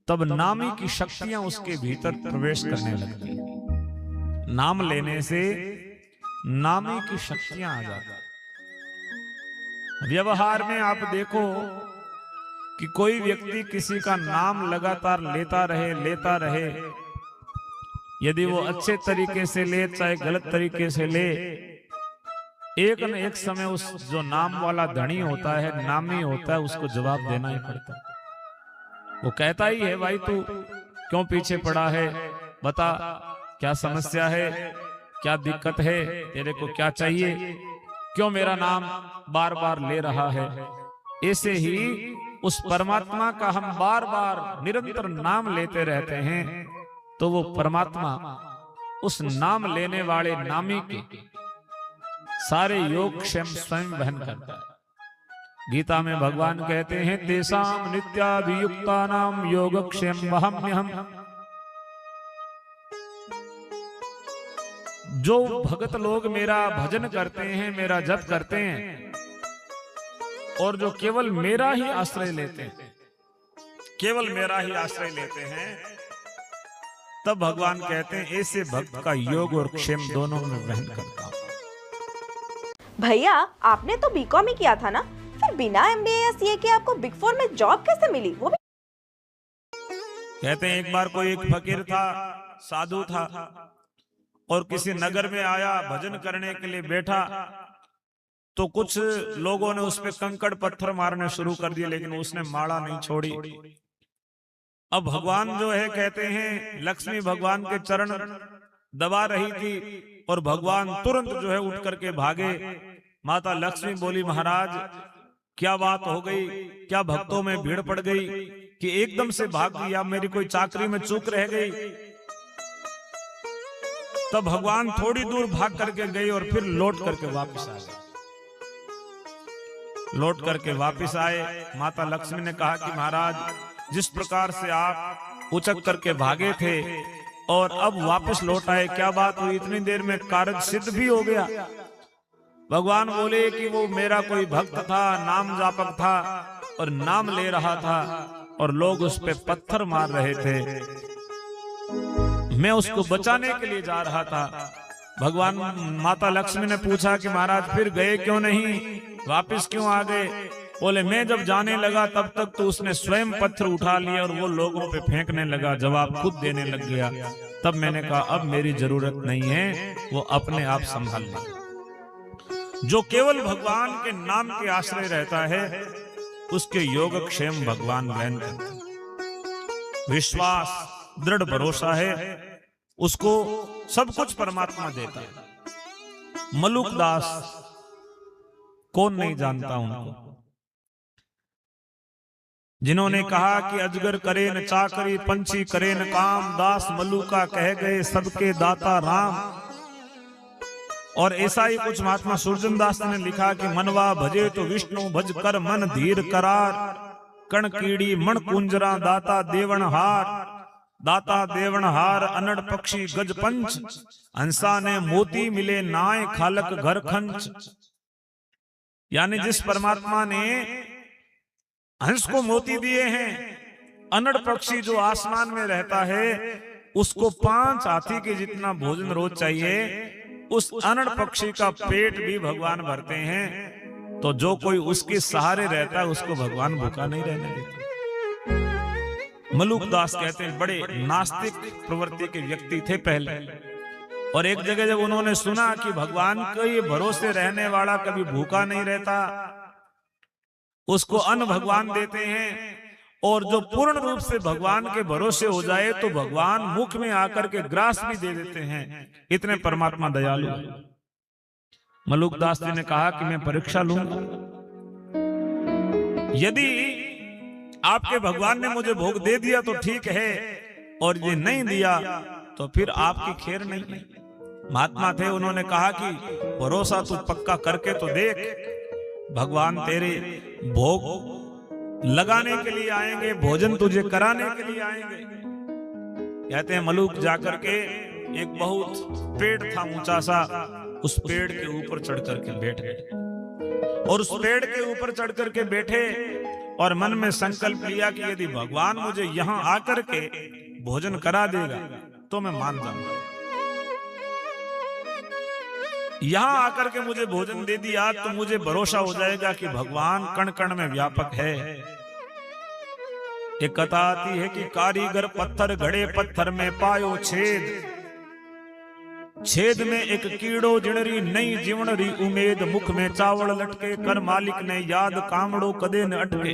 तब नामी की शक्तियां उसके भीतर प्रवेश करने लगती हैं। नाम लेने से नामी की शक्तियां आ जाती हैं। व्यवहार में आप देखो कि कोई व्यक्ति किसी का नाम लगातार लेता रहे, यदि वो अच्छे तरीके से ले चाहे गलत तरीके से ले, एक न एक समय उस जो नाम वाला धनी होता है, नामी होता है, उसको जवाब देना ही पड़ता है। वो कहता ही है, भाई तू क्यों पीछे पड़ा है, बता क्या समस्या है, क्या दिक्कत है, तेरे को क्या चाहिए, क्यों मेरा नाम बार बार ले रहा है। ऐसे ही उस परमात्मा का हम बार बार निरंतर नाम लेते रहते हैं, तो वो परमात्मा उस नाम लेने वाले नामी के सारे योग क्षेम स्वयं वहन करता है। गीता में भगवान कहते हैं, तेसाम नित्याभियुक्तानाम योगक्षेम वहाम्यहम्। जो भगत लोग मेरा भजन करते हैं, मेरा जप करते हैं, और जो केवल मेरा ही आश्रय लेते हैं, केवल मेरा ही आश्रय लेते हैं, तब भगवान कहते हैं ऐसे भक्त का योग और क्षेम दोनों में वहन करता हूं। भैया आपने तो बीकॉम ही किया था ना, फिर बिना एमबीए या सीए के आपको बिग फोर में जॉब कैसे मिली, वो भी? कहते हैं एक बार कोई एक फकीर था, साधु था, और किसी नगर में आया, भजन करने के लिए बैठा, तो कुछ लोगों ने उस पे कंकड़ पत्थर मारने शुरू कर दिए, लेकिन उसने माला नहीं छोड़ी। अब भगवान जो है, कहते हैं लक्ष्मी भगवान के चरण दबा रही थी, और भगवान तुरंत जो है उठ करके भागे। माता लक्ष्मी बोली, महाराज क्या बात हो गई, क्या भक्तों में भीड़ पड़ गई कि एकदम से भाग गया, मेरी कोई चाकरी में चूक रह गई। तब भगवान थोड़ी दूर भाग करके गई और फिर लौट करके वापस आ गए। लौट करके वापस आए, माता लक्ष्मी ने कहा कि महाराज, जिस प्रकार से आप उचक करके भागे थे और अब वापस लौट आए, क्या बात हुई, इतनी देर में कार्य सिद्ध भी हो गया। भगवान बोले कि वो मेरा कोई भक्त था, नाम जापक था, और नाम ले रहा था, और लोग उस पे पत्थर मार रहे थे, मैं उसको बचाने के लिए जा रहा था। भगवान माता लक्ष्मी ने पूछा कि महाराज फिर गए क्यों नहीं, वापस क्यों आ गए? बोले मैं जब जाने लगा तब तक तो उसने स्वयं पत्थर उठा लिया और वो लोगों पे फेंकने लगा, जवाब खुद देने लग गया। तब मैंने कहा अब मेरी जरूरत नहीं है, वो अपने आप संभाल ले। जो केवल भगवान के नाम के आश्रय रहता है, उसके योगक्षेम भगवान वहन करते हैं। विश्वास, दृढ़ भरोसा है, उसको सब कुछ परमात्मा देता है। मलुकदास, कौन नहीं जानता उनको, जिन्होंने कहा कि अजगर करे न चाकरी, पंछी करे न काम, दास मलुका कह गए सबके दाता राम। और ऐसा ही कुछ महात्मा सुरजन दास ने लिखा कि मनवा भजे तो विष्णु, भज कर मन धीर करार, कण कीड़ी मण कुंजरा, दाता देवनहार, दाता देवनहार, अनड़ पक्षी गज पंच, हंसा ने मोती मिले नाय, खालक घर खंच। यानी जिस परमात्मा ने हंस को मोती दिए हैं, अनड़ पक्षी जो आसमान में रहता है उसको 5 हाथी के जितना भोजन रोज चाहिए, उस अनड़ पक्षी का पेट भी भगवान भरते हैं। तो जो कोई उसके सहारे रहता है उसको भगवान भूखा नहीं रहने देता। मलुकदास कहते हैं बड़े नास्तिक प्रवृत्ति के व्यक्ति थे पहले, और एक जगह जब उन्होंने सुना कि भगवान के भरोसे रहने वाला कभी भूखा नहीं रहता, उसको अन्न भगवान देते हैं, और जो पूर्ण रूप से भगवान के भरोसे हो जाए तो भगवान मुख में आकर के ग्रास भी दे देते हैं, इतने परमात्मा दयालु। मलुकदास जी ने कहा कि मैं परीक्षा लूंगा, यदि आपके भगवान ने मुझे भोग दे दिया तो ठीक है, और ये नहीं दिया तो फिर आपकी खैर नहीं है। महात्मा थे, उन्होंने कहा कि भरोसा तू पक्का करके तो देख, भगवान तेरे भोग लगाने के लिए आएंगे, भोजन तुझे कराने के लिए आएंगे। कहते हैं मलुक जाकर के एक बहुत पेड़ था ऊंचा सा, उस पेड़ के ऊपर चढ़ करके बैठ गए, और उस पेड़ के ऊपर चढ़ करके बैठे और मन में संकल्प लिया कि यदि भगवान मुझे यहां आकर के भोजन करा देगा तो मैं मान जाऊंगा। यहां आकर के मुझे भोजन दे दिया तो मुझे भरोसा हो जाएगा कि भगवान कण कण में व्यापक है। एक कथा आती है कि कारीगर पत्थर घड़े पत्थर में पायो छेद, छेद में एक कीड़ो जिणरी नई जीवणरी उमेद, मुख में चावल लटके कर मालिक ने याद कामड़ो कदे न अटके।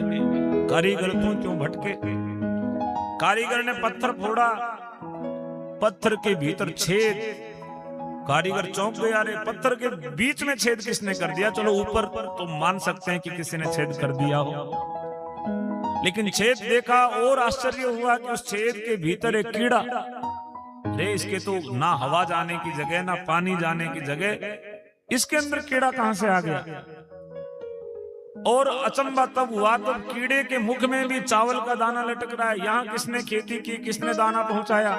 कारीगर तू क्यों भटके? कारीगर ने पत्थर फोड़ा, पत्थर के भीतर छेद। कारीगर चौंक गया, अरे पत्थर के बीच में छेद किसने कर दिया? चलो ऊपर तो मान सकते हैं कि किसी ने छेद कर दिया हो, लेकिन छेद देखा और आश्चर्य हुआ कि उस छेद के भीतर एक कीड़ा। अरे इसके तो ना हवा जाने की जगह ना पानी जाने की जगह, इसके अंदर कीड़ा कहां से आ गया? और अचंबा तब हुआ तब कीड़े के मुख में भी चावल का दाना लटक रहा है। यहां किसने खेती की, किसने दाना पहुंचाया?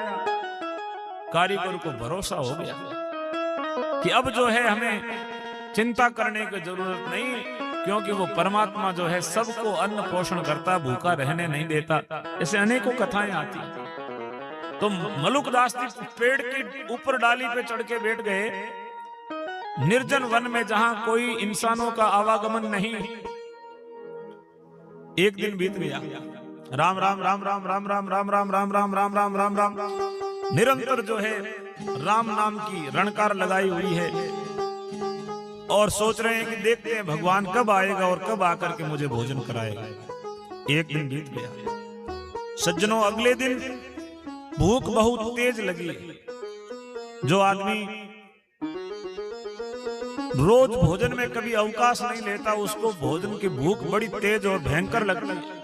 कारीगर को भरोसा हो गया कि अब जो है हमें चिंता करने की जरूरत नहीं, क्योंकि वो परमात्मा जो है सबको अन्न पोषण करता, भूखा रहने नहीं देता। ऐसे अनेकों कथाएं आती। तो मलुकदास जी पेड़ की ऊपर डाली पे चढ़ के बैठ गए, निर्जन वन में जहां कोई इंसानों का आवागमन नहीं। एक दिन बीत गया, राम राम राम राम राम राम राम राम राम राम राम राम राम राम निरंतर जो है राम नाम की रणकार लगाई हुई है, और सोच रहे हैं कि देखते हैं भगवान कब आएगा और कब आकर के मुझे भोजन कराएगा। एक दिन बीत गया। सज्जनों, अगले दिन भूख बहुत तेज लगी। जो आदमी रोज भोजन में कभी अवकाश नहीं लेता, उसको भोजन की भूख बड़ी तेज और भयंकर लगती है।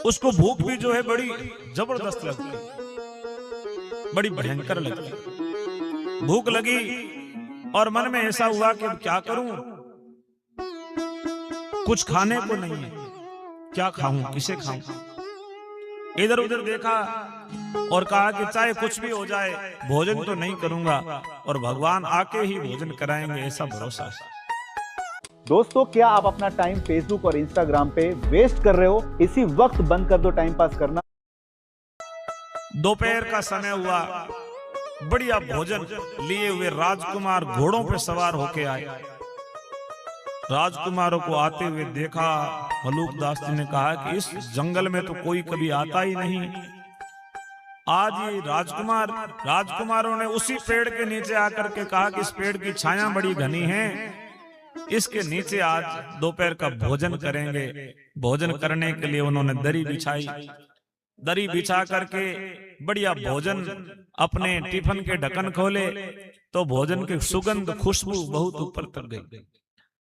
उसको भूख भी जो है बड़ी जबरदस्त लगती है, बड़ी भयंकर लगती। भूख लगी और मन में ऐसा हुआ कि क्या करूं, कुछ खाने को नहीं है, क्या खाऊं, किसे खाऊं? इधर उधर देखा और कहा कि चाहे कुछ भी हो जाए भोजन तो नहीं करूंगा, और भगवान आके ही भोजन कराएंगे, ऐसा भरोसा है। दोस्तों, क्या आप अपना टाइम फेसबुक और इंस्टाग्राम पे वेस्ट कर रहे हो? इसी वक्त बंद कर दो टाइम पास करना। दोपहर का समय हुआ, बढ़िया भोजन लिए हुए राजकुमार घोड़ों पे सवार होके आए। राजकुमारों को आते हुए देखा, मलुकदास जी ने कहा कि इस जंगल में तो कोई कभी आता ही नहीं। आज ये राजकुमारों ने उसी पेड़ के नीचे आकर के कहा कि इस पेड़ की छाया बड़ी घनी है, इसके नीचे आज दोपहर का भोजन करेंगे। भोजन करने के लिए उन्होंने दरी बिछाई। दरी बिछा करके बढ़िया भोजन, अपने टिफिन के ढक्कन खोले तो भोजन की सुगंध, खुशबू बहुत ऊपर तक गई।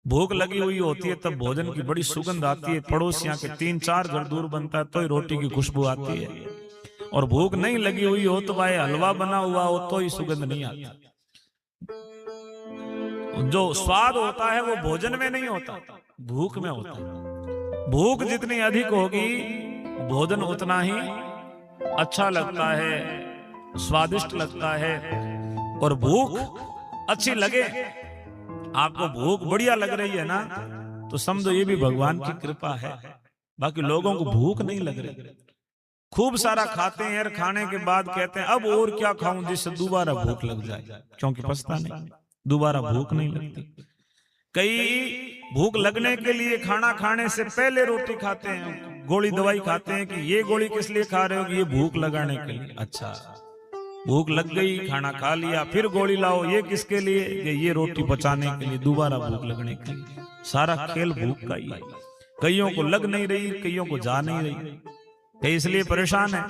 भूख लगी हुई होती है तब भोजन की बड़ी सुगंध आती है। पड़ोसियां के 3-4 घर दूर बनता है तो ही रोटी की खुशबू आती है, और भूख नहीं लगी हुई हो तो भाई हलवा बना हुआ हो तो ही सुगंध नहीं आती। जो स्वाद होता है वो भोजन में नहीं होता, भूख में होता है। भूख जितनी अधिक होगी भोजन उतना ही अच्छा लगता है, स्वादिष्ट लगता है। और भूख अच्छी लगे, आपको भूख बढ़िया लग रही है ना, तो समझो ये भी भगवान की कृपा है। बाकी लोगों को भूख नहीं लग रही, खूब सारा खाते हैं और खाने के बाद कहते हैं अब और क्या खाऊं जिससे दोबारा भूख लग जाए, क्योंकि पछता नहीं, दोबारा भूख नहीं लगती। कई भूख लगने के लिए खाना खाने से पहले रोटी खाते हैं, गोली दवाई खाते हैं कि ये गोली किस लिए खा रहे हो, कि ये भूख लगाने के लिए। अच्छा, भूख लग गई, खाना खा लिया, फिर गोली लाओ, ये किसके लिए, ये रोटी पचाने के लिए, दोबारा भूख लगने के लिए। सारा खेल भूख का ही है। कईयों को लग नहीं रही, कईयों को जा नहीं रही, कई इसलिए परेशान है,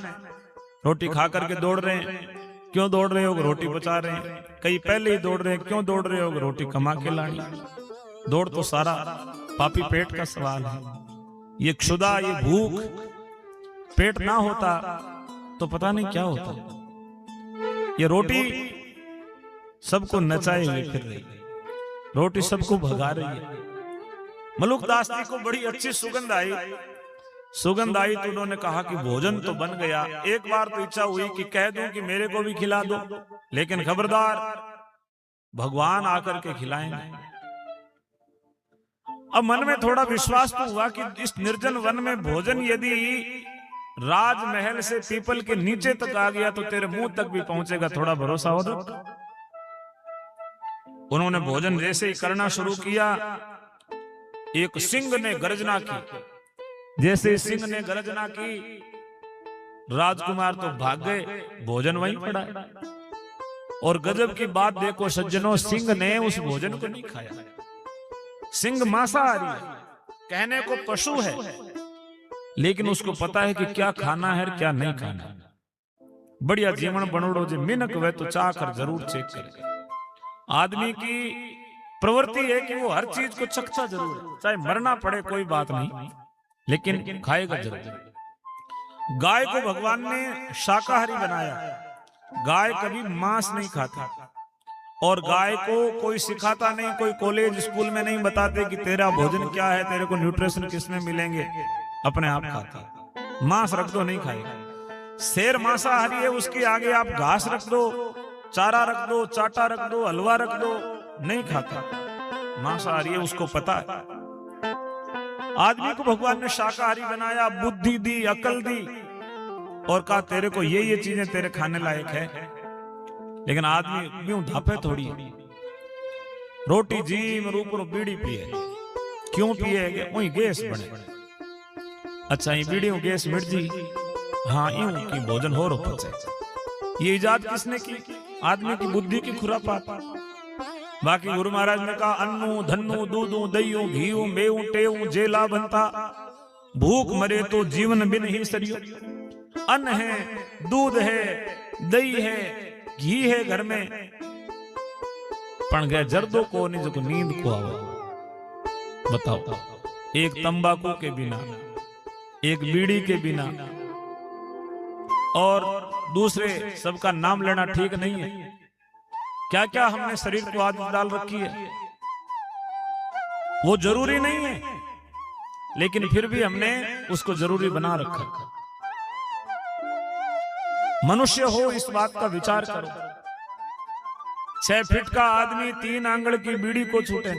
रोटी खा करके दौड़ रहे हैं। क्यों दौड़ रहे हो, रोटी पचा रहे हैं। कई पहले ही दौड़ रहे हैं, क्यों दौड़ रहे हो, रोटी कमा के लानी। दौड़ तो सारा पापी पेट का सवाल है। ये क्षुधा, ये भूख, पेट ना होता तो पता नहीं क्या होता। ये रोटी सबको नचाए हुए फिर रही, रोटी सबको भगा रही है। मलुकदास जी को बड़ी अच्छी सुगंध आई। सुगंध आई तो उन्होंने कहा कि भोजन तो बन गया। एक बार तो इच्छा हुई कि कह दूं कि मेरे को भी खिला दो, लेकिन खबरदार भगवान आकर के खिलाएंगे। अब मन में थोड़ा विश्वास तो हुआ कि इस निर्जन वन में भोजन यदि राजमहल से पीपल के नीचे तक आ गया तो तेरे मुंह तक भी पहुंचेगा, थोड़ा भरोसा हो तो। उन्होंने भोजन जैसे ही करना शुरू किया, एक सिंह ने गर्जना की। जैसे सिंह ने गर्जना की, राजकुमार तो भाग गए, भोजन वहीं पड़ा है। और गजब की बात देखो सज्जनों, सिंह ने उस भोजन को नहीं खाया। सिंह मांसाहारी है, कहने को पशु है, लेकिन उसको पता है कि क्या खाना है क्या नहीं खाना है। बढ़िया जीवन बनोड़ो जे मिनक वे तो चाह कर जरूर चेक करे। आदमी की प्रवृत्ति है कि वो हर चीज को चखता जरूर है, चाहे मरना पड़े कोई बात नहीं, लेकिन खाएगा जरूर। गाय को भगवान ने शाकाहारी बनाया। गाय कभी मांस नहीं खाता, और गाय को कोई सिखाता नहीं, कोई कॉलेज स्कूल में नहीं बताते कि तेरा भोजन क्या है, तेरे को न्यूट्रिशन किसमें मिलेंगे, अपने आप खाता। मांस रख दो नहीं खाएगा। शेर मांसाहारी है, उसके आगे आप घास रख दो, चारा रख दो, चाटा रख दो, हलवा रख दो, नहीं खाता। मांसाहारी है, उसको पता है। आदमी को भगवान ने शाकाहारी बनाया, बुद्धि दी, अकल दी, और कहा तेरे को ये चीजें तेरे खाने लायक है। लेकिन आदमी यूं धापे थोड़ी, रोटी जी में रूप बीड़ी पिए। क्यों पिए? वही गैस बने। अच्छा ये बीड़ी गैस मिट जी, हाँ यूं की भोजन हो रो पचे। ये इजाद किसने की? आदमी की बुद्धि की खुरापात। बाकी गुरु महाराज ने कहा अन्नू धन्नू दूधू दहियो घीऊ मेऊ टेऊ जेला बनता, भूख मरे तो जीवन बिन ही सरियो। अन्न है, दूध है, दही है, घी है घर में, पण गए जर्दो को नहीं जो नींद को आवे। बताओ, एक तंबाकू के बिना, एक बीड़ी के बिना, और दूसरे सबका नाम लेना ठीक नहीं है। क्या क्या हमने शरीर को आदत डाल रखी है, वो जरूरी नहीं है, लेकिन फिर भी हमने उसको जरूरी बना रखा। मनुष्य हो इस बात का विचार करो। 6 फीट का आदमी 3 आंगल की बीड़ी को छूटे,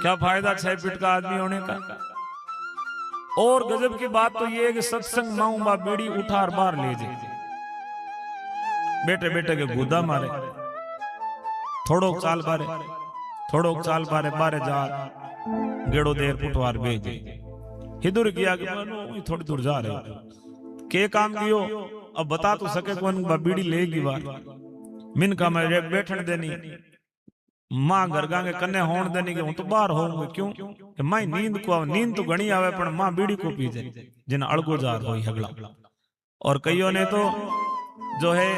क्या फायदा 6 फीट का आदमी होने का। और गजब की बात तो ये है कि सत्संग माऊं बा बीड़ी उठार बार ले जाए, बेटे बेटे के गुदा मारे, थोड़ो चाल बारे, थोड़ो चाल बारे बारे जा गेड़ो देर पुटवार भेजे हिदुर किया कि थोड़ी दूर जा रहे के काम कियो। अब बता तो सके कौन बीड़ी लेगी बार मिन का मैं बैठन देनी, मां गरगा के कन्ने होण देनी कि हूं तो बाहर होऊंगे। क्यों? कि मां नींद को नींद तो घणी आवे, पण मां बीड़ी को पी जाए जिन अड़गो जार होई हगला। और कईयों ने तो जो है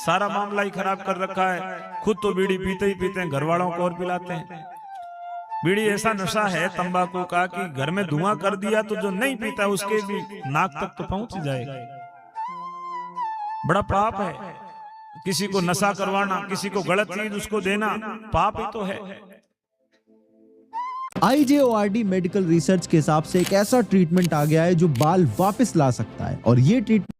सारा मामला ही खराब कर रखा है, खुद तो बीड़ी पीते ही पीते हैं, घर वालों को और पिलाते हैं। बीड़ी ऐसा नशा है तंबाकू का कि घर में धुआं कर दिया तो जो नहीं पीता उसके भी नाक तक तो पहुंच जाएगा। बड़ा पाप है किसी को नशा करवाना, किसी को गलत चीज उसको देना, पाप ही तो है। IJORD मेडिकल रिसर्च के हिसाब से एक ऐसा ट्रीटमेंट आ गया है जो बाल वापस ला सकता है, और ये ट्रीटमेंट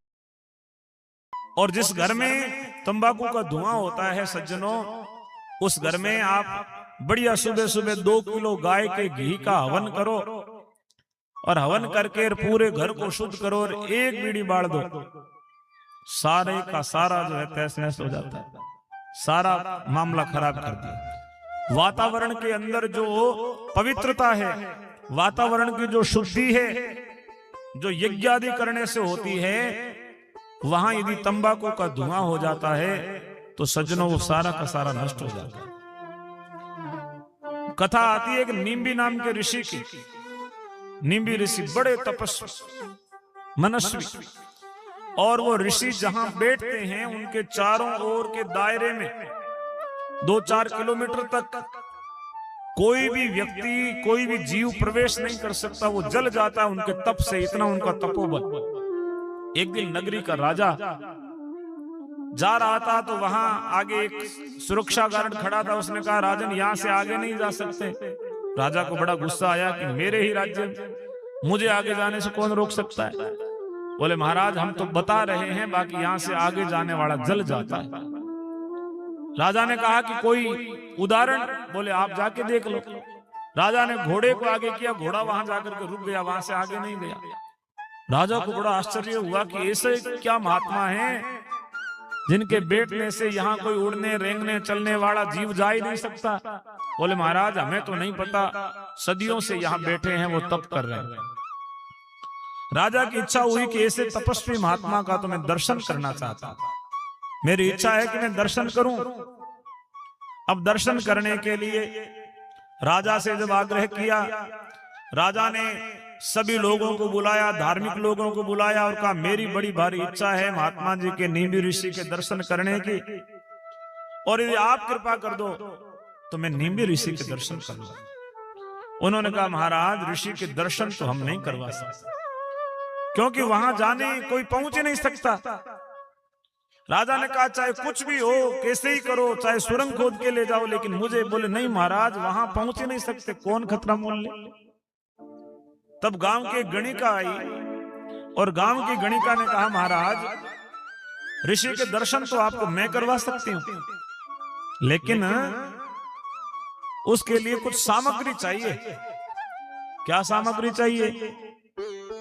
और जिस घर में तंबाकू का धुआं होता है सज्जनों, उस घर में आप बढ़िया सुबह सुबह 2 किलो गाय के घी का हवन करो, और हवन करके पूरे घर को शुद्ध करो, और 1 बीड़ी बाढ़ दो, सारे का सारा जो है तहस नहस हो जाता है, सारा मामला खराब कर दिया। वातावरण के अंदर जो पवित्रता है, वातावरण की जो शुद्धि है, जो यज्ञ आदि करने से होती है, वहां यदि तंबाकू का धुआं हो जाता है तो सज्जनों वो सारा का सारा नष्ट हो जाता है। कथा आती है कि नींबी नाम के ऋषि की, नींबी ऋषि बड़े तपस्वी मनस्वी, और वो ऋषि जहां बैठते हैं उनके चारों ओर के दायरे में 2-4 किलोमीटर तक कोई भी व्यक्ति, कोई भी जीव प्रवेश नहीं कर सकता, वो जल जाता है उनके तप से, इतना उनका तपोबल। एक दिन नगरी का राजा जा रहा था तो वहां आगे एक सुरक्षा गार्ड खड़ा था, उसने कहा राजन यहां से आगे नहीं जा सकते। राजा को बड़ा गुस्सा आया कि मेरे ही राज्य में मुझे आगे जाने से कौन रोक सकता है। बोले महाराज हम तो बता रहे हैं, बाकी यहां से आगे जाने वाला जल जाता है। राजा ने कहा कि कोई उदाहरण? बोले आप जाके देख लो। राजा ने घोड़े को आगे किया, घोड़ा वहां जाकर के रुक गया, वहां से आगे नहीं गया। राजा को बड़ा आश्चर्य हुआ कि ऐसे क्या महात्मा हैं जिनके बैठने से यहाँ कोई उड़ने रेंगने चलने वाला जीव जा ही नहीं सकता। बोले महाराज हमें तो नहीं पता, सदियों से यहाँ बैठे हैं, वो तप कर रहे हैं। राजा की इच्छा हुई कि ऐसे तपस्वी महात्मा का तो मैं दर्शन करना चाहता हूं, मेरी इच्छा है कि मैं दर्शन करूं। अब दर्शन करने के लिए राजा से जब आग्रह किया, राजा ने सभी लोगों को बुलाया, धार्मिक लोगों को बुलाया और कहा मेरी बड़ी भारी इच्छा है महात्मा जी के नींबी ऋषि के दर्शन करने की, और यदि आप कृपा कर दो तो मैं नींबी ऋषि के दर्शन करूंगा। उन्होंने कहा महाराज ऋषि के दर्शन तो हम नहीं करवा सकते, क्योंकि वहां जाने कोई पहुंच ही नहीं सकता। राजा ने कहा चाहे कुछ भी हो, कैसे ही करो, चाहे सुरंग खोद के ले जाओ, लेकिन मुझे। बोले नहीं महाराज वहां पहुंच ही नहीं सकते, कौन खतरा मोल ले। तब गांव के गणिका आई और गांव की गणिका ने कहा महाराज ऋषि के दर्शन तो आपको मैं करवा सकती हूं, लेकिन उसके लिए कुछ सामग्री चाहिए। क्या सामग्री चाहिए?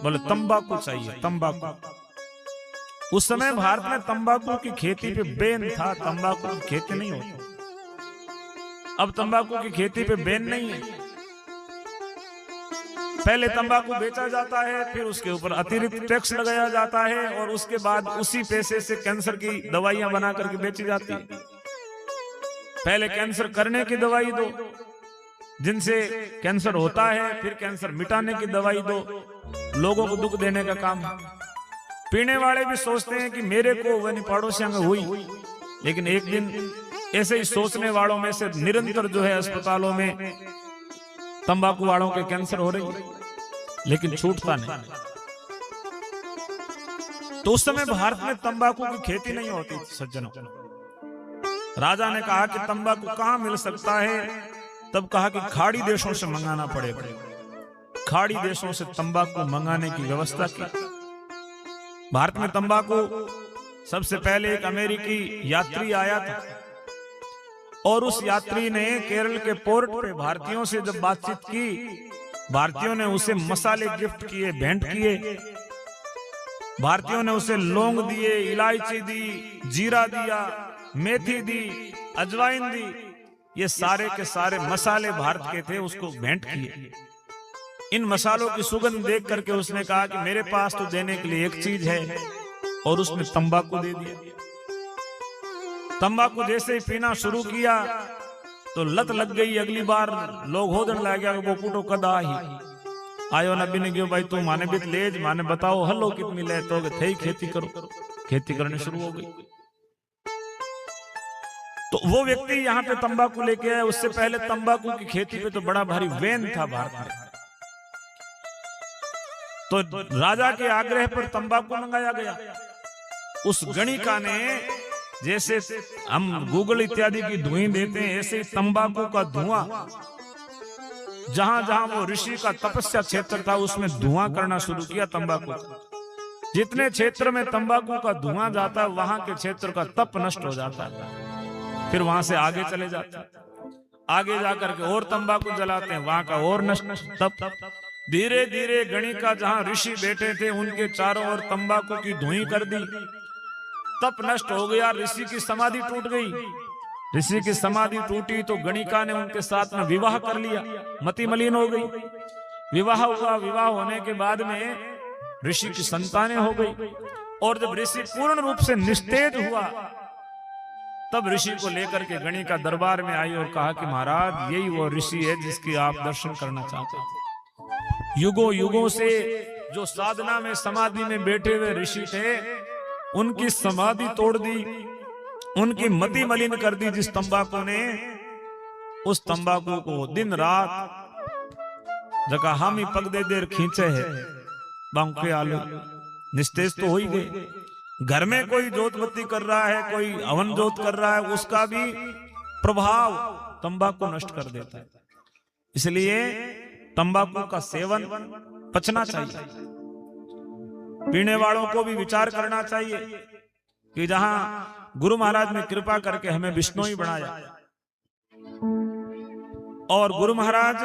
बोले तंबाकू चाहिए, तंबाकू। उस समय भारत में तंबाकू की खेती पे बैन था, तंबाकू की खेती नहीं होती। अब तंबाकू की खेती पे बैन नहीं है। पहले तंबाकू बेचा जाता है, फिर उसके ऊपर अतिरिक्त टैक्स लगाया जाता है, और उसके बाद उसी पैसे से कैंसर की दवाइयां बना करके बेची जाती है। पहले कैंसर करने की दवाई दो, जिनसे कैंसर होता है, फिर कैंसर मिटाने की दवाई दो, लोगों को दुख देने का काम है। पीने वाले भी सोचते हैं कि मेरे को वही पड़ोसियों में हुई, लेकिन एक दिन ऐसे ही सोचने वालों में से निरंतर जो है अस्पतालों में तंबाकू वालों के कैंसर हो रही, लेकिन छूटता नहीं। तो उस समय भारत में तंबाकू की खेती नहीं होती थी सज्जनों। राजा ने कहा कि तंबाकू कहां मिल सकता है? तब कहा कि खाड़ी देशों से मंगाना पड़ेगा। खाड़ी देशों से तंबाकू मंगाने की व्यवस्था की। भारत में तंबाकू सबसे पहले एक अमेरिकी यात्री आया था, और उस यात्री ने केरल के पोर्ट पे भारतीयों से जब बातचीत की, भारतीयों ने उसे मसाले गिफ्ट किए, भेंट किए। भारतीयों ने उसे लौंग दिए, इलायची दी, जीरा दिया, मेथी दी, अजवाइन दी। ये सारे के सारे मसाले भारत के थे, उसको भेंट किए। इन मसालों की सुगंध देख करके उसने कहा कि मेरे पास तो देने के लिए एक चीज है, और उसने तंबाकू दे दिया। तंबाकू जैसे ही पीना शुरू किया तो लत लग गई। अगली बार लोग होदन लग गया वो कुटो कदा ही आयो नबी ने क्यों भाई तू माने भी लेज माने बताओ हलो कितनी ले तो थे ही खेती करो। खेती करनी शुरू हो गई। तो वो व्यक्ति यहाँ पे तंबाकू लेके आया। उससे पहले तंबाकू की खेती पे तो बड़ा भारी वैन था भारत में। तो राजा के आग्रह पर तंबाकू मंगाया गया। उस गणिका ने, जैसे हम गूगल इत्यादि की धुएं देते हैं, ऐसे ही तंबाकू का धुआं जहां जहां वो ऋषि का तपस्या क्षेत्र था उसमें धुआं करना शुरू किया तंबाकू। जितने क्षेत्र में तंबाकू का धुआं जाता वहां के क्षेत्र का तप नष्ट हो जाता है। फिर वहां से आगे चले जाते हैं, आगे जाकर के और तंबाकू जलाते हैं, वहां का और नष्ट तप। धीरे धीरे गणिका जहां ऋषि बैठे थे उनके चारों ओर तंबाकू की धुएं कर दी। तप नष्ट हो गया, ऋषि की समाधि टूट गई। ऋषि की समाधि टूटी तो गणिका ने उनके साथ में विवाह कर लिया, मति मलिन हो गई। विवाह हुआ, विवाह होने के बाद में ऋषि की संतानें हो गई। और जब ऋषि पूर्ण रूप से निस्तेज हुआ तब ऋषि को लेकर के गणिका दरबार में आई और कहा कि महाराज यही वो ऋषि है जिसकी आप दर्शन करना चाहते थे। युगों युगों से जो साधना में समाधि में बैठे हुए ऋषि थे उनकी समाधि तोड़ दी, उनकी मति मलिन कर दी जिस तंबाकू ने। उस तंबाकू को दिन रात जगह हम ही पग दे देर खींचे है बांके आलू निस्तेज तो हो ही गए। घर में कोई जोत बत्ती कर रहा है, कोई हवन जोत कर रहा है, उसका भी प्रभाव तंबाकू नष्ट कर देता है। इसलिए तंबाकू का सेवन पचना चाहिए। पीने वालों को भी विचार करना चाहिए। कि जहां गुरु महाराज ने कृपा करके हमें बिश्नोई बनाया, और गुरु महाराज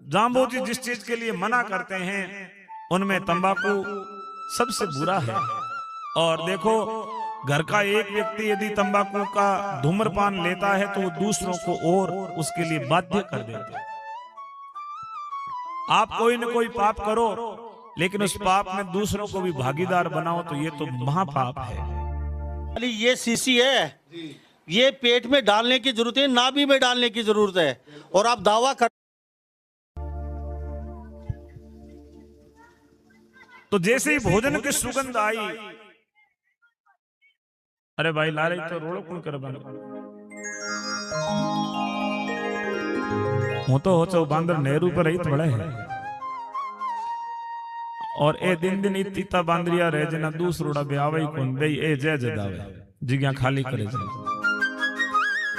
जाम्बोजी जिस चीज के लिए मना करते हैं उनमें तंबाकू सबसे बुरा है। और देखो, घर का एक व्यक्ति यदि तंबाकू का धूम्रपान लेता है तो वो दूसरों को और उसके लिए बाध्य कर देते हैं। आप कोई न कोई पाप करो, लेकिन उस पाप में दूसरों को भी भागीदार बनाओ तो ये तो महापाप है। ये शीशी है, ये पेट में डालने की जरूरत है, नाभि में डालने की जरूरत है, और आप दावा कर। तो जैसे ही भोजन की सुगंध आई, अरे भाई ला रही तो रोड़ो कौन कर बन હું તો હોચો બાંદર नेहरू पर रही बड़े है, और ए दिन दिन तीता बांदरिया रहे जना दूसरोड़ा ब्यावे कौन बे ए जय जदावे जिग्या खाली करे जा।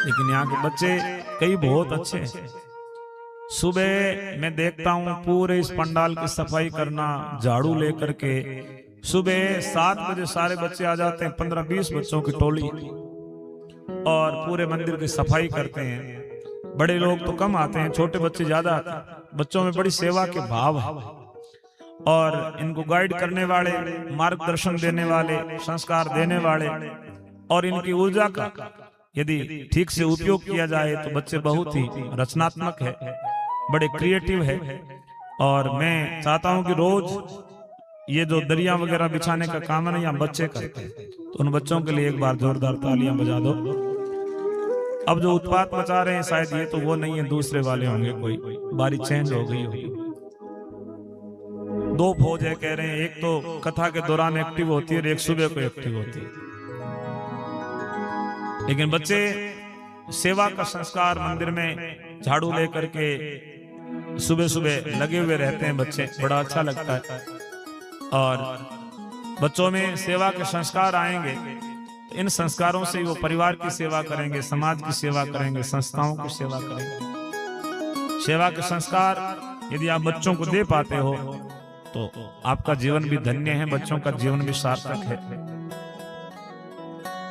लेकिन यहाँ के बच्चे कई बहुत अच्छे हैं। सुबह मैं देखता हूँ पूरे इस पंडाल की सफाई करना, झाड़ू लेकर के सुबह 7 बजे सारे बच्चे आ जाते हैं, 15-20 बच्चों की टोली, और पूरे मंदिर की सफाई करते हैं। बड़े लोग तो कम आते हैं, छोटे बच्चे ज्यादा आते हैं। बच्चों में बड़ी सेवा के भाव है, और इनको गाइड करने वाले, मार्गदर्शन देने वाले, संस्कार देने वाले, और इनकी ऊर्जा का यदि ठीक से उपयोग किया जाए तो बच्चे बहुत ही रचनात्मक है, बड़े क्रिएटिव है। और मैं चाहता हूं कि रोज ये जो दरिया वगैरह बिछाने का काम है ना, यहाँ बच्चे करते हैं, तो उन बच्चों के लिए एक बार जोरदार तालियां बजा दो। अब जो उत्पात मचा रहे हैं शायद ये तो वो नहीं है, दूसरे वाले होंगे, कोई बारी चेंज हो गई होगी। 2 फौज है कह रहे हैं, एक तो कथा के दौरान एक्टिव होती है और एक सुबह को एक्टिव होती है। लेकिन बच्चे सेवा का संस्कार मंदिर में झाड़ू लेकर के सुबह सुबह लगे हुए रहते हैं बच्चे, बड़ा अच्छा लगता है। और बच्चों में सेवा के संस्कार आएंगे तो इन संस्कारों से वो परिवार की सेवा करेंगे, समाज की सेवा करेंगे, संस्थाओं की सेवा करेंगे। सेवा के संस्कार यदि आप बच्चों को दे पाते हो तो आपका जीवन भी धन्य है, बच्चों का जीवन भी सार्थक है।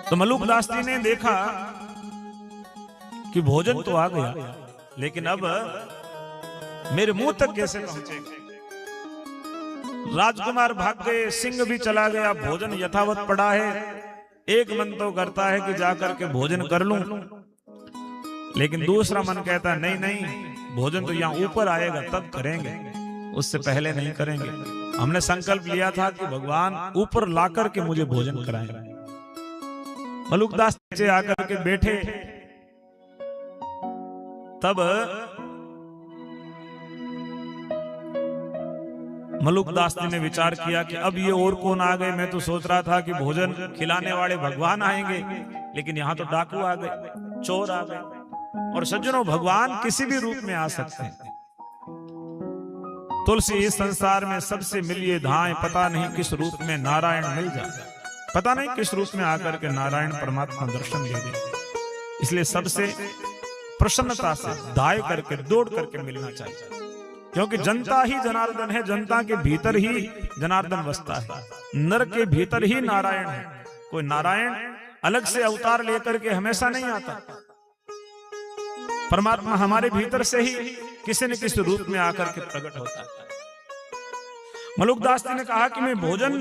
तो मलुकदास जी ने देखा कि भोजन तो आ गया, लेकिन अब मेरे मुंह तक कैसे पहुंचेगा। राजकुमार भाग गए, सिंह भी चला गया, भोजन यथावत पड़ा है। एक मन तो करता है कि जाकर के भोजन कर लूं, लेकिन दूसरा मन कहता है नहीं नहीं, भोजन तो यहाँ ऊपर आएगा तब करेंगे, उससे पहले नहीं करेंगे। हमने संकल्प लिया था कि भगवान ऊपर लाकर के मुझे भोजन कराएंगे। मलुकदास नीचे आकर के बैठे, तब मलुकदास जी ने विचार किया कि अब ये और कौन आ गए। मैं तो सोच रहा था कि भोजन खिलाने वाले भगवान आएंगे, लेकिन यहाँ तो डाकू आ गए, चोर आ गए। और सज्जनों, भगवान किसी भी रूप में आ सकते हैं। तुलसी इस संसार में सबसे मिलिए धाएं, पता नहीं किस रूप में नारायण मिल जाए, पता नहीं किस रूप में आकर के नारायण परमात्मा दर्शन दे दे। इसलिए सबसे प्रसन्नता से धाए करके दौड़ करके मिलना चाहिए, क्योंकि जनता ही जनार्दन है, जनता के भीतर ही जनार्दन बसता है, नर के भीतर ही नारायण है। कोई नारायण अलग से अवतार लेकर के हमेशा नहीं आता, परमात्मा हमारे भीतर से ही किसी न किसी रूप में आकर के प्रकट होता है। मलुकदास जी ने कहा कि मैं भोजन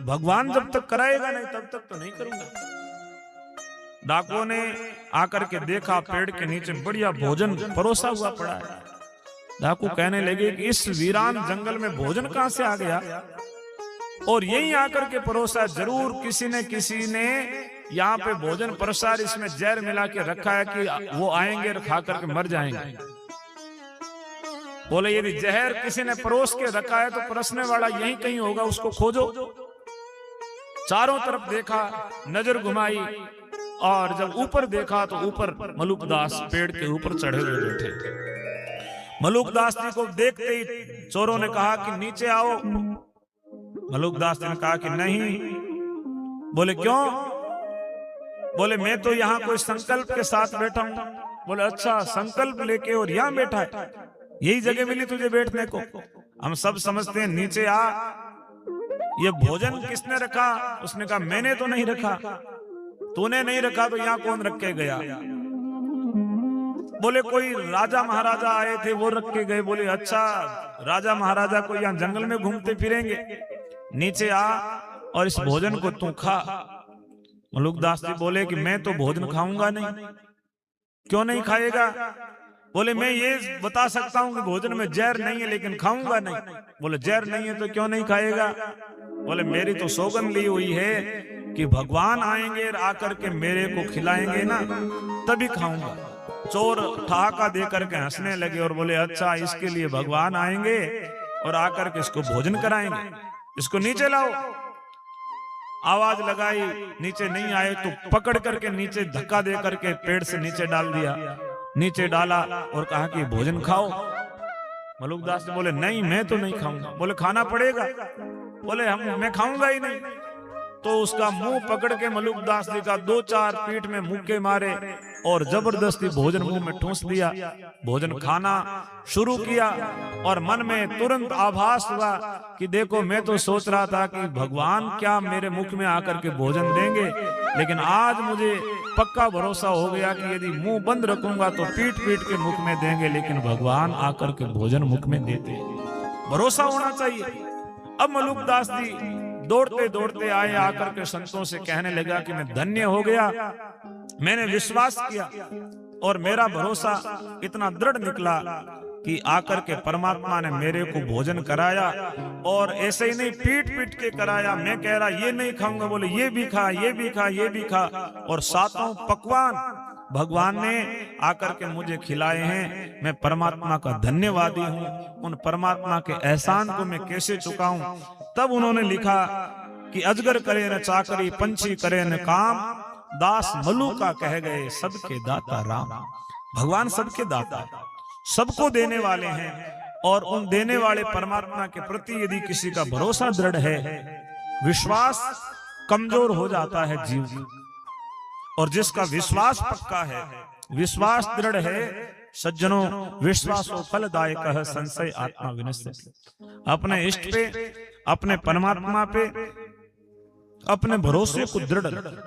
भगवान जब तक कराएगा नहीं तब तक तो नहीं करूंगा। डाकुओं ने आकर के देखा, पेड़ के नीचे बढ़िया भोजन परोसा हुआ पड़ा है। डाकू कहने लगे कि इस वीरान जंगल में भोजन कहां से आ गया, और यहीं आकर के परोसा, जरूर किसी ने यहाँ पे भोजन प्रसार इसमें जहर मिला के रखा है कि वो आएंगे और खा करके मर जाएंगे। बोले यदि जहर किसी ने परोस के रखा है तो परसने वाला यहीं कहीं होगा, उसको खोजो। चारों तरफ देखा, नजर घुमाई, और जब ऊपर देखा तो ऊपर मलुकदास पेड़ के ऊपर चढ़े हुए बैठे थे। मलुकदास जी को देखते ही चोरों ने कहा कि नीचे आओ। मलुकदास जी ने कहा कि नहीं। बोले क्यों? बोले मैं तो यहाँ कोई संकल्प के साथ बैठा हूं। बोले अच्छा, संकल्प लेके और यहाँ बैठा है, यही जगह मिली तुझे बैठने को? हम सब समझते हैं नीचे आ, ये भोजन किसने रखा? उसने कहा मैंने तो नहीं रखा। तूने नहीं रखा तो यहाँ कौन रख के गया? बोले कोई राजा महाराजा आए थे वो रख के गए। बोले अच्छा, राजा महाराजा को यहाँ जंगल में घूमते फिरेंगे, नीचे आ और इस भोजन को तू खा। मलुकदास जी बोले कि मैं तो भोजन खाऊंगा नहीं। क्यों नहीं खाएगा? बोले मैं ये बता सकता हूँ कि भोजन में जहर नहीं है लेकिन खाऊंगा नहीं। बोले जहर नहीं है तो क्यों नहीं खाएगा? बोले मेरी तो सौगंध ली हुई है कि भगवान आएंगे और आकर के मेरे को खिलाएंगे ना तभी खाऊंगा। चोर ठहाका दे करके हंसने लगे और बोले अच्छा, इसके लिए भगवान आएंगे और आकर के इसको भोजन कराएंगे, इसको नीचे लाओ। आवाज लगाई, नीचे नहीं आए तो पकड़ करके नीचे धक्का दे करके पेड़ से नीचे डाल दिया। नीचे डाला और कहा कि भोजन खाओ। मलुकदास जी बोले नहीं, मैं तो नहीं खाऊंगा। बोले खाना पड़ेगा। बोले मैं खाऊंगा ही नहीं। तो उसका मुंह पकड़ के मलुकदास जी का 2-4 पीठ में मुक्के मारे और जबरदस्ती भोजन मुंह में ठूंस दिया। भोजन खाना शुरू किया और मन में तुरंत आभास हुआ कि देखो मैं तो सोच रहा था कि भगवान क्या मेरे मुख में आकर के भोजन देंगे, लेकिन आज मुझे पक्का भरोसा हो गया कि यदि मुंह बंद रखूंगा तो पीट पीट के मुख में देंगे, लेकिन भगवान आकर के भोजन मुख में देते। भरोसा होना चाहिए। अब मलुकदास जी दौड़ते दौड़ते आए, आकर के संतों से कहने लगा कि मैं धन्य हो गया, मैंने विश्वास किया और मेरा भरोसा इतना दृढ़ निकला कि आकर के परमात्मा ने मेरे को भोजन कराया और ऐसे ही नहीं पीट पीट के कराया। मैं कह रहा ये नहीं खाऊंगा, बोले ये भी खा, ये भी खा, ये भी खा, और 7 पकवान भगवान ने आकर के मुझे खिलाए हैं। मैं परमात्मा का धन्यवादी हूँ। उन परमात्मा के एहसान को मैं कैसे चुकाऊं? तब उन्होंने लिखा कि अजगर करे न चाकरी, पंछी करे न काम, दास मलुका कह गए सबके दाता राम। भगवान सबके दाता, सबको देने वाले हैं और उन देने वाले परमात्मा के प्रति यदि किसी का भरोसा दृढ़ है, विश्वास कमजोर हो जाता है जीव, और जिसका विश्वास पक्का है, विश्वास दृढ़ है, सज्जनों विश्वासो फलदायक है संशय आत्मा विनश्यति। अपने इष्ट पे, अपने परमात्मा पे अपने भरोसे को दृढ़ रखें।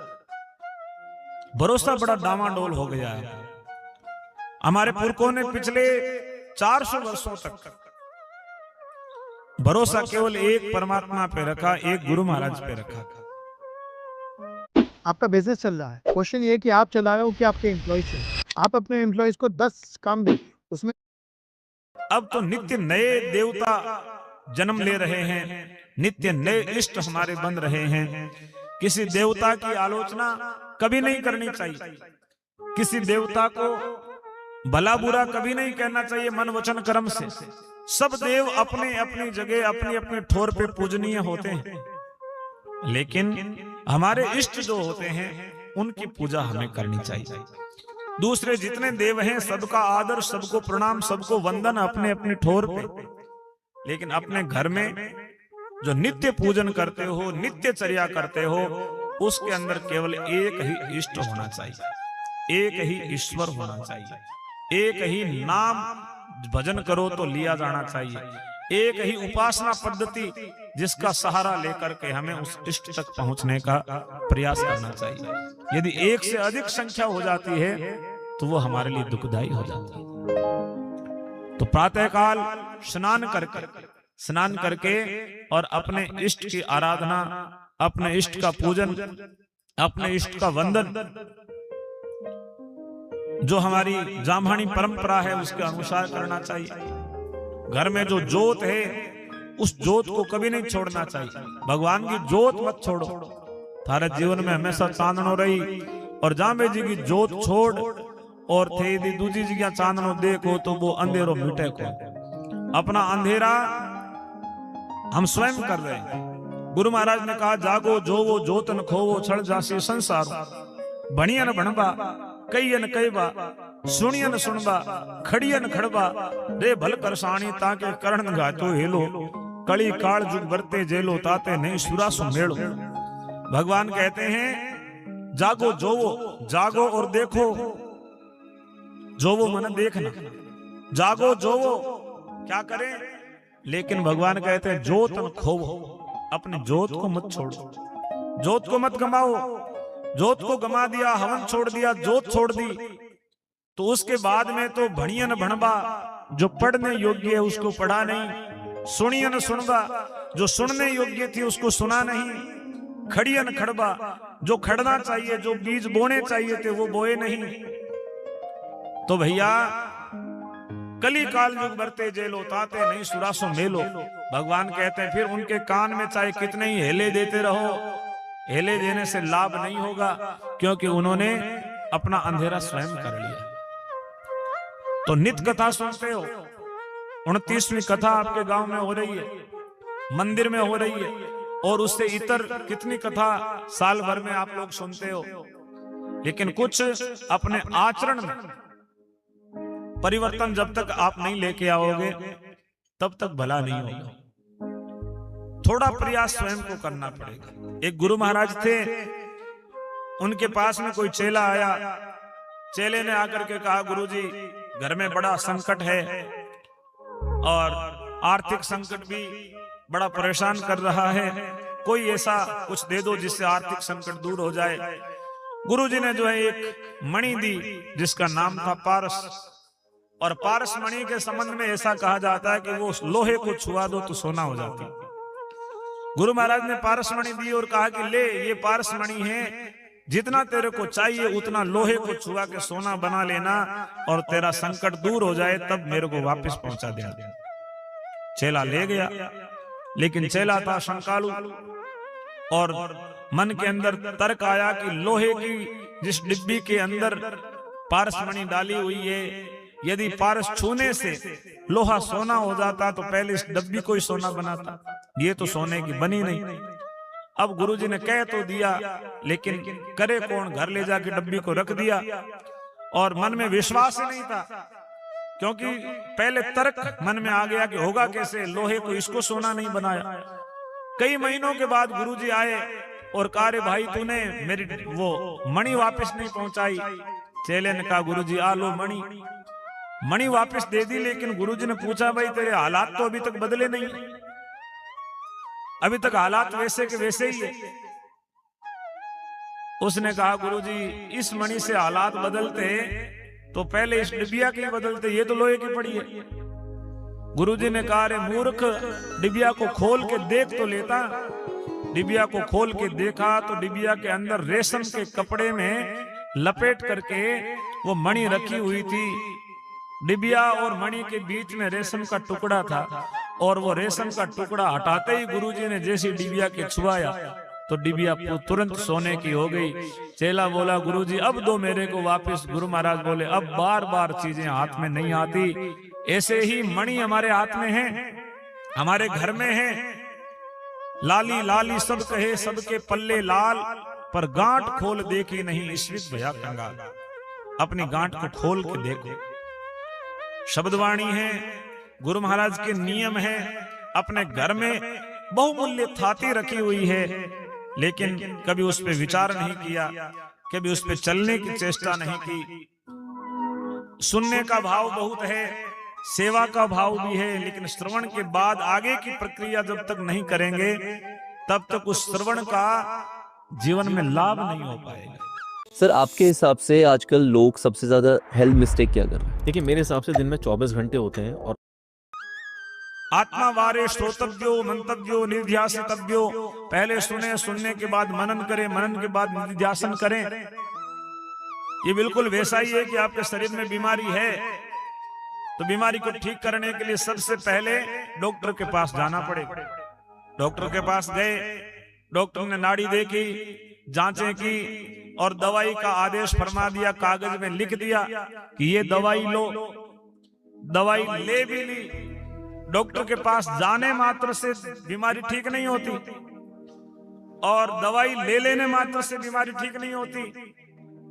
भरोसा बड़ा डामाडोल हो गया है। हमारे पुरखों ने पिछले 400 वर्षों तक भरोसा केवल एक परमात्मा पे रखा, एक गुरु महाराज पे रखा। आपका बिजनेस चल रहा है, क्वेश्चन ये कि आप चला रहे हो कि आपके एम्प्लॉइज हैं। आप अपने एम्प्लॉइज को 10 काम दें, उसमें अब तो नित्य नए देवता जन्म ले रहे हैं, नित्य नए इष्ट हमारे बन रहे हैं। किसी देवता की आलोचना कभी नहीं करनी चाहिए, किसी देवता को भला बुरा कभी नहीं कहना चाहिए मन वचन कर्म से। सब देव अपने अपनी जगह, अपनी अपनी ठोर पे पूजनीय होते हैं, लेकिन हमारे इष्ट जो होते हैं उनकी पूजा हमें करनी चाहिए। दूसरे जितने देव हैं सबका आदर, सबको प्रणाम, सबको वंदन अपने अपने ठोर पे, लेकिन अपने घर में जो नित्य पूजन करते हो, नित्य चर्या करते हो, उसके अंदर केवल एक ही इष्ट होना चाहिए, एक ही ईश्वर होना चाहिए, एक ही नाम भजन करो तो लिया जाना चाहिए, एक ही उपासना पद्धति जिसका सहारा लेकर के हमें उस इष्ट तक पहुंचने का प्रयास करना चाहिए। यदि एक से अधिक संख्या हो जाती है तो वो हमारे लिए दुखदायी हो जाती है। तो प्रातःकाल स्नान करके और अपने इष्ट की आराधना, अपने इष्ट का पूजन, अपने इष्ट का वंदन, जो हमारी जामहानी परंपरा है उसके अनुसार करना चाहिए। घर में जो जोत है उस जोत को कभी नहीं छोड़ना चाहिए। भगवान की जोत मत छोड़ो, थारे जीवन में हमेशा चांदनो रही, और जामे जी की जोत छोड़ और थे दी दूजी जगह चांदनो देखो तो वो अंधेरो मिटे को। अपना अंधेरा हम स्वयं कर रहे हैं। गुरु महाराज ने कहा जागो जो वो जोतन खोवो छड़ जासी संसार। बणियन बनबा कईयन कईबा, सुनियन सुनबा, खड़ियन खड़बा, रे भल करसाणी ताके करण गातो हेलो, कली काल जुग बरते जेलो ताते नहीं सुरासु मेलो। भगवान कहते हैं जागो जो वो, जागो और देखो, जो वो मन देखना, जागो जो वो क्या करें, लेकिन भगवान कहते हैं जोतन खोवो, अपनी जोत को मत छोड़ो, जोत को मत गमाओ। जोत को गमा दिया, हवन छोड़ दिया, जोत छोड़ दी, तो उसके बाद में तो भणियन भणबा, जो पढ़ने योग्य है उसको पढ़ा नहीं, सुनियन सुनबा, जो सुनने योग्य थी उसको सुना नहीं, खड़ियन खड़बा, जो खड़ना चाहिए, जो बीज बोने चाहिए थे वो बोए नहीं। तो भैया कली काल युग बरते जेलो, ताते नहीं सुरासो मेलो। भगवान कहते हैं फिर उनके कान में चाहे कितने ही हेले देते रहो, हेले देने से लाभ नहीं होगा, क्योंकि उन्होंने अपना अंधेरा स्वयं कर लिया। तो नित्य कथा सुनते हो, 29वीं कथा आपके गांव में हो रही है, मंदिर में हो रही है, और उससे इतर कितनी कथा साल भर में आप लोग सुनते हो, लेकिन कुछ अपने आचरण में परिवर्तन जब तक आप नहीं लेके आओगे तब तक भला नहीं होगा। थोड़ा प्रयास स्वयं को करना पड़ेगा। एक गुरु महाराज थे, उनके पास में कोई चेला आया, चेले ने आकर के कहा गुरुजी घर में बड़ा संकट है और आर्थिक संकट भी बड़ा परेशान कर रहा है, कोई ऐसा कुछ दे दो जिससे आर्थिक संकट दूर हो जाए। गुरुजी ने जो है एक मणि दी जिसका नाम था पारस, और पारस मणि के संबंध में ऐसा कहा जाता है कि वो लोहे को छुआ दो तो सोना हो जाती। गुरु महाराज ने पारस मणि दी और कहा कि ले ये पारस मणि है, जितना तेरे को चाहिए उतना लोहे को छुआ के सोना बना लेना और तेरा संकट दूर हो जाए तब मेरे को वापस पहुंचा देना। चेला ले गया, लेकिन चेला था शंकालु और मन के अंदर तर्क आया कि लोहे की जिस डिब्बी के अंदर पारस मणि डाली हुई है, यदि पारस छूने से लोहा सोना हो जाता तो पहले इस डब्बी को ही सोना बनाता, ये तो सोने की बनी नहीं। अब गुरुजी ने कह तो दिया, लेकिन करे कौन, घर ले जाके डब्बी को रख दिया और मन में विश्वास ही नहीं था, क्योंकि पहले तर्क मन में आ गया कि होगा कैसे, लोहे को इसको सोना नहीं बनाया। कई महीनों के बाद गुरुजी आए और कहा रे भाई तूने मेरी वो मणि वापस नहीं पहुंचाई। चेले ने कहा गुरुजी आ लो मणि। मणि वापस दे दी, लेकिन गुरुजी ने पूछा भाई तेरे हालात तो अभी तक बदले नहीं, अभी तक हालात वैसे के वैसे ही है। उसने कहा गुरुजी इस मणि से हालात बदलते तो पहले इस डिबिया के बदलते, ये तो लोहे की पड़ी है। गुरुजी ने कहा रे मूर्ख, डिबिया को खोल के देख तो लेता। डिबिया को खोल के देखा तो डिबिया के अंदर रेशम के कपड़े में लपेट करके वो मणि रखी हुई थी। डिबिया और मणि के बीच में रेशम का टुकड़ा था, और वो रेशम का टुकड़ा हटाते ही गुरुजी ने जैसे डिबिया के छुआया तो डिबिया तुरंत सोने की हो गई। चेला बोला गुरुजी अब दो मेरे को वापस। गुरु महाराज बोले अब बार बार चीजें हाथ में नहीं आती, ऐसे ही मणि हमारे हाथ में है, हमारे घर में है। लाली लाली सब कहे सबके पल्ले लाल, पर गांठ खोल देखी नहीं ईश्वित भया कंगाल। अपनी गांठ को खोल के देखो। शब्दवाणी है, गुरु महाराज के नियम है। अपने घर में बहुमूल्य थाती रखी हुई है, लेकिन कभी उस पर विचार नहीं किया, कभी उस पर चलने की चेष्टा नहीं की। सुनने का भाव बहुत है, सेवा का भाव भी है, लेकिन श्रवण के बाद आगे की प्रक्रिया जब तक नहीं करेंगे तब तक उस श्रवण का जीवन में लाभ नहीं हो पाएगा। सर आपके हिसाब से आजकल लोग सबसे ज्यादा हेल्थ मिस्टेक क्या कर रहे हैं? देखिए मेरे हिसाब से दिन में 24 घंटे होते हैं और आत्मा वारे श्रोतव्यो मंतव्यो निध्यासितव्यो, पहले सुने, सुनने के बाद मनन करें, मनन के बाद निध्यासन करें। ये बिल्कुल वैसा ही है कि आपके शरीर में बीमारी है तो बीमारी को ठीक करने के लिए सबसे पहले डॉक्टर के पास जाना पड़ेगा। डॉक्टर के पास गए, डॉक्टर ने नाड़ी देखी, जांचें की और दवाई का आदेश फरमा दिया, कागज में लिख दिया कि ये दवाई लो। दवाई ले भी ली। डॉक्टर के पास जाने मात्र से बीमारी ठीक नहीं होती, और दवाई ले लेने मात्र से बीमारी ठीक नहीं होती।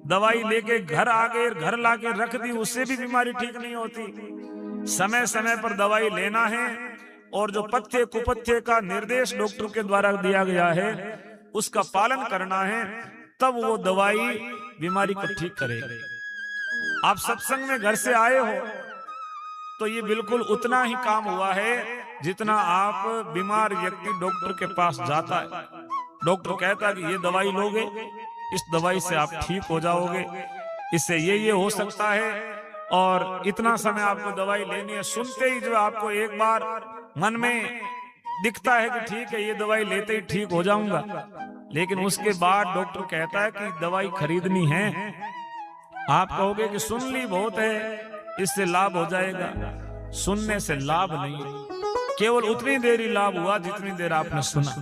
दवाई लेके घर आ गए, घर लाके रख दी, उससे भी बीमारी ठीक नहीं होती। समय समय पर दवाई लेना है, और जो पथ्य कुपथ्य का निर्देश डॉक्टर के द्वारा दिया गया है उसका पालन करना है, तब वो दवाई बीमारी को ठीक करेगी। आप सत्संग में घर से आए हो तो ये बिल्कुल उतना ही काम हुआ है जितना आप बीमार व्यक्ति डॉक्टर के पास जाता है, डॉक्टर कहता है कि ये दवाई लोगे, इस दवाई से आप ठीक हो जाओगे, इससे ये हो सकता है और इतना समय आपको दवाई लेनी है। सुनते ही जो आपको एक बार मन में दिखता है कि ठीक है ये दवाई लेते ही ठीक हो जाऊंगा, लेकिन उसके बाद डॉक्टर कहता है कि दवाई खरीदनी है। आप कहोगे कि सुन ली बहुत है, इससे लाभ हो जाएगा। सुनने से लाभ नहीं, केवल उतनी देर ही लाभ हुआ जितनी देर आपने सुना,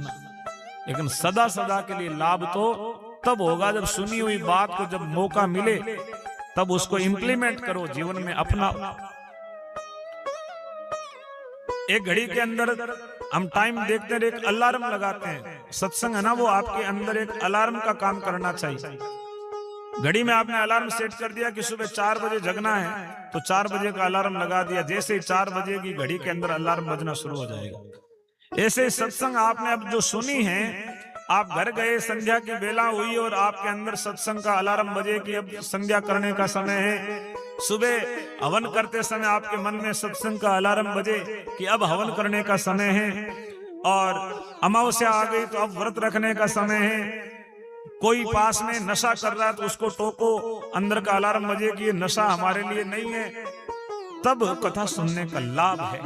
लेकिन सदा सदा के लिए लाभ तो तब होगा जब सुनी हुई बात को जब मौका मिले तब उसको इंप्लीमेंट करो, जीवन में अपनाओ। एक घड़ी के अंदर हम टाइम देखते हैं, एक अलार्म लगाते हैं। सत्संग है ना, वो आपके अंदर एक अलार्म का काम करना चाहिए। घड़ी में आपने अलार्म सेट कर दिया कि सुबह 4 बजे जगना है, तो 4 बजे का अलार्म लगा दिया। जैसे ही 4 बजे की घड़ी के अंदर अलार्म बजना शुरू हो जाएगा। ऐसे सत्संग आपने अब जो सुनी है, आप घर गए, संध्या की बेला हुई और आपके अंदर सत्संग का अलार्म बजे कि अब संध्या करने का समय है। सुबह हवन करते समय आपके मन में सत्संग का अलार्म बजे कि अब हवन करने का समय है, और अमावस्या आ गई तो अब व्रत रखने का समय है। कोई पास में नशा कर रहा है तो उसको टोको, अंदर का अलार्म बजे कि ये नशा हमारे लिए नहीं है। तब कथा सुनने का लाभ है।